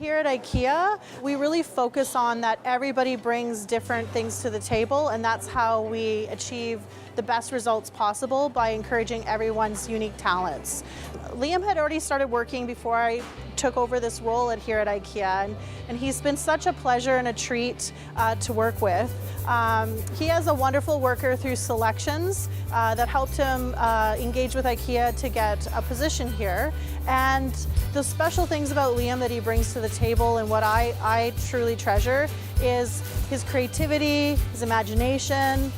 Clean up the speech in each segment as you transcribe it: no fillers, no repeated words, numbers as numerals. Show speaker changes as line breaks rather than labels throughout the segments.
Here at IKEA, we really focus on that everybody brings different things to the table, and that's how we achieve the best results possible by encouraging everyone's unique talents. Liam had already started working before I took over this role here at IKEA, and he's been such a pleasure and a treat to work with. He has a wonderful worker through selections that helped him engage with IKEA to get a position here. And the special things about Liam that he brings to the table and what I truly treasure is his creativity, his imagination,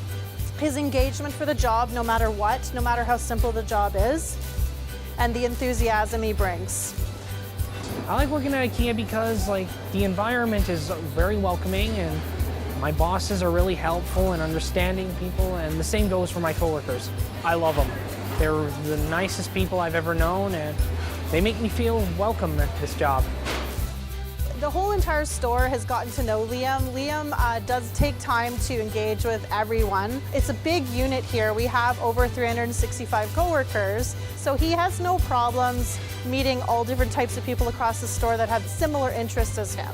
his engagement for the job no matter what, no matter how simple the job is, and the enthusiasm he brings.
I like working at IKEA because the environment is very welcoming and my bosses are really helpful and understanding people, and the same goes for my coworkers. I love them. They're the nicest people I've ever known, and they make me feel welcome at this job.
The whole entire store has gotten to know Liam. Liam does take time to engage with everyone. It's a big unit here. We have over 365 coworkers, so he has no problems meeting all different types of people across the store that have similar interests as him.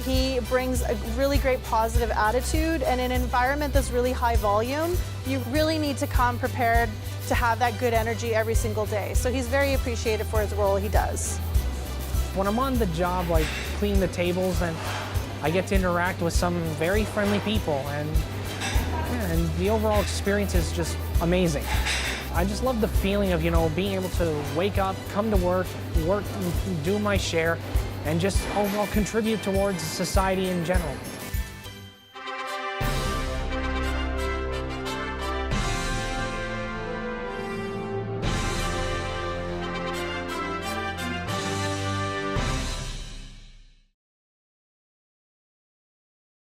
He brings a really great positive attitude, and in an environment that's really high volume, you really need to come prepared to have that good energy every single day. So he's very appreciated for his role he does.
When I'm on the job, cleaning the tables, and I get to interact with some very friendly people, and the overall experience is just amazing. I just love the feeling of, being able to wake up, come to work, do my share, and just overall contribute towards society in general.